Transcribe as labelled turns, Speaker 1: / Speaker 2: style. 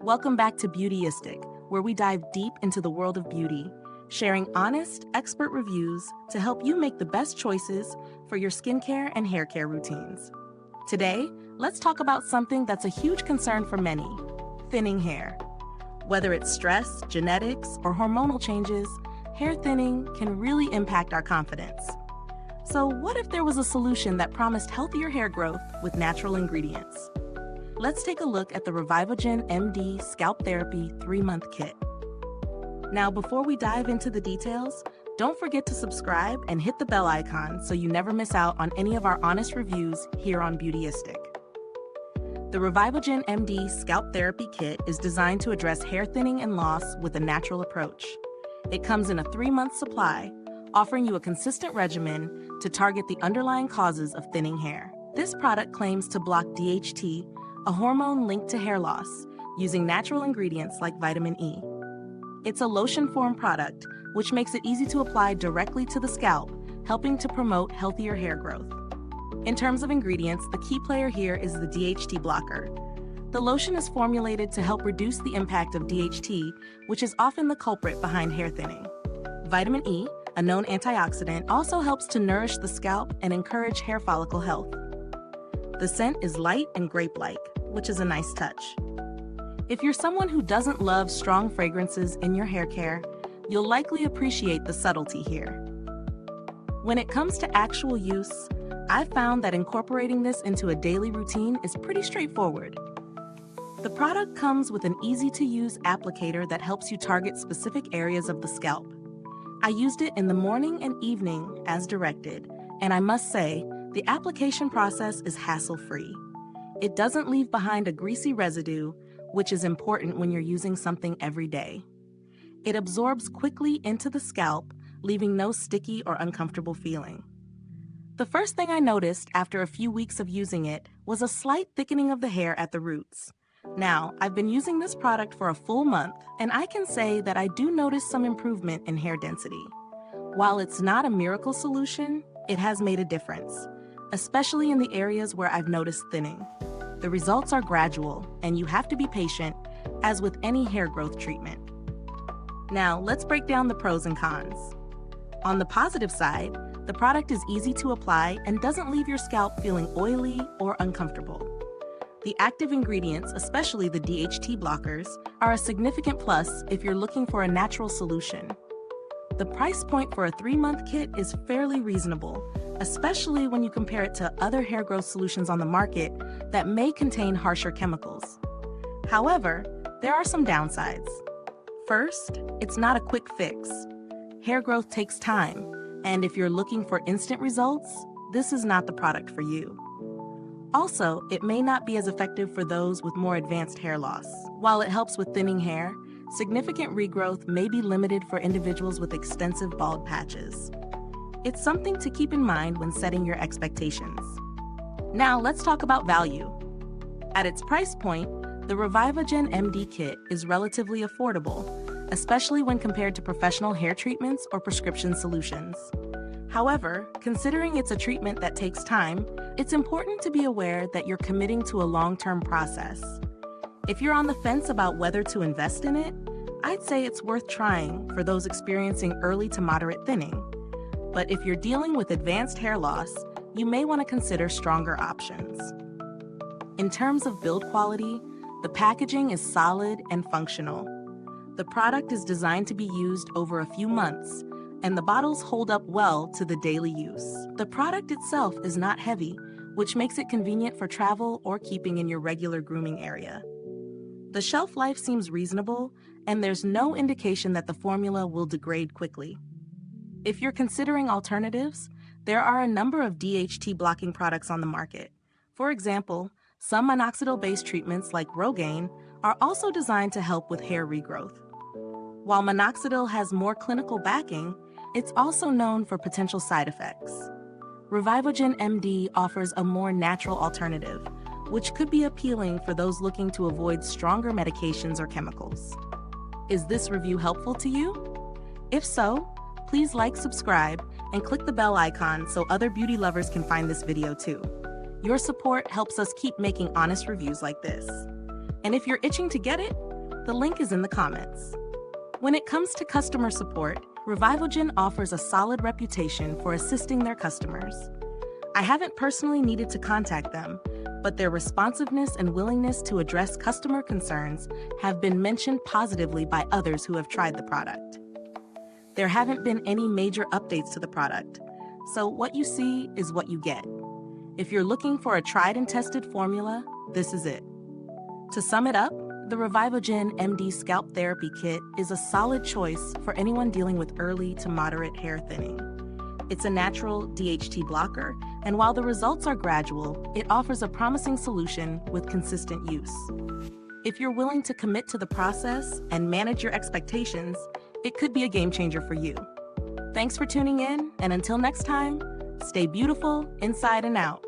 Speaker 1: Welcome back to Beautyistic, where we dive deep into the world of beauty, sharing honest, expert reviews to help you make the best choices for your skincare and hair care routines. Today, let's talk about something that's a huge concern for many: thinning hair. Whether it's stress, genetics, or hormonal changes, hair thinning can really impact our confidence. So what if there was a solution that promised healthier hair growth with natural ingredients? Let's take a look at the Revivogen MD Scalp Therapy 3-month kit. Now, before we dive into the details, don't forget to subscribe and hit the bell icon so you never miss out on any of our honest reviews here on Beautyistic. The Revivogen MD Scalp Therapy Kit is designed to address hair thinning and loss with a natural approach. It comes in a 3-month supply, offering you a consistent regimen to target the underlying causes of thinning hair. This product claims to block DHT, a hormone linked to hair loss, using natural ingredients like vitamin E. It's a lotion-form product, which makes it easy to apply directly to the scalp, helping to promote healthier hair growth. In terms of ingredients, the key player here is the DHT blocker. The lotion is formulated to help reduce the impact of DHT, which is often the culprit behind hair thinning. Vitamin E, a known antioxidant, also helps to nourish the scalp and encourage hair follicle health. The scent is light and grape-like, which is a nice touch. If you're someone who doesn't love strong fragrances in your hair care, you'll likely appreciate the subtlety here. When it comes to actual use, I've found that incorporating this into a daily routine is pretty straightforward. The product comes with an easy-to-use applicator that helps you target specific areas of the scalp. I used it in the morning and evening as directed, and I must say, the application process is hassle-free. It doesn't leave behind a greasy residue, which is important when you're using something every day. It absorbs quickly into the scalp, leaving no sticky or uncomfortable feeling. The first thing I noticed after a few weeks of using it was a slight thickening of the hair at the roots. Now, I've been using this product for a full month, and I can say that I do notice some improvement in hair density. While it's not a miracle solution, it has made a difference, especially in the areas where I've noticed thinning. The results are gradual, and you have to be patient, as with any hair growth treatment. Now, let's break down the pros and cons. On the positive side, the product is easy to apply and doesn't leave your scalp feeling oily or uncomfortable. The active ingredients, especially the DHT blockers, are a significant plus if you're looking for a natural solution. The price point for a 3-month kit is fairly reasonable, especially when you compare it to other hair growth solutions on the market that may contain harsher chemicals. However, there are some downsides. First, it's not a quick fix. Hair growth takes time, and if you're looking for instant results, this is not the product for you. Also, it may not be as effective for those with more advanced hair loss. While it helps with thinning hair, significant regrowth may be limited for individuals with extensive bald patches. It's something to keep in mind when setting your expectations. Now, let's talk about value. At its price point, the Revivogen MD kit is relatively affordable, especially when compared to professional hair treatments or prescription solutions. However, considering it's a treatment that takes time, it's important to be aware that you're committing to a long-term process. If you're on the fence about whether to invest in it, I'd say it's worth trying for those experiencing early to moderate thinning. But if you're dealing with advanced hair loss, you may want to consider stronger options. In terms of build quality, the packaging is solid and functional. The product is designed to be used over a few months, and the bottles hold up well to the daily use. The product itself is not heavy, which makes it convenient for travel or keeping in your regular grooming area. The shelf life seems reasonable, and there's no indication that the formula will degrade quickly. If you're considering alternatives, there are a number of DHT blocking products on the market. For example, some minoxidil-based treatments like Rogaine are also designed to help with hair regrowth. While minoxidil has more clinical backing, it's also known for potential side effects. Revivogen MD offers a more natural alternative, which could be appealing for those looking to avoid stronger medications or chemicals. Is this review helpful to you? If so, please like, subscribe, and click the bell icon so other beauty lovers can find this video too. Your support helps us keep making honest reviews like this. And if you're itching to get it, The link is in the comments. When it comes to customer support, Revivogen offers a solid reputation for assisting their customers. I haven't personally needed to contact them, but their responsiveness and willingness to address customer concerns have been mentioned positively by others who have tried the product. There haven't been any major updates to the product, so what you see is what you get. If you're looking for a tried and tested formula, this is it. To sum it up, the Revivogen MD Scalp Therapy Kit is a solid choice for anyone dealing with early to moderate hair thinning. It's a natural DHT blocker, and while the results are gradual, it offers a promising solution with consistent use. If you're willing to commit to the process and manage your expectations, it could be a game changer for you. Thanks for tuning in, and until next time, stay beautiful inside and out.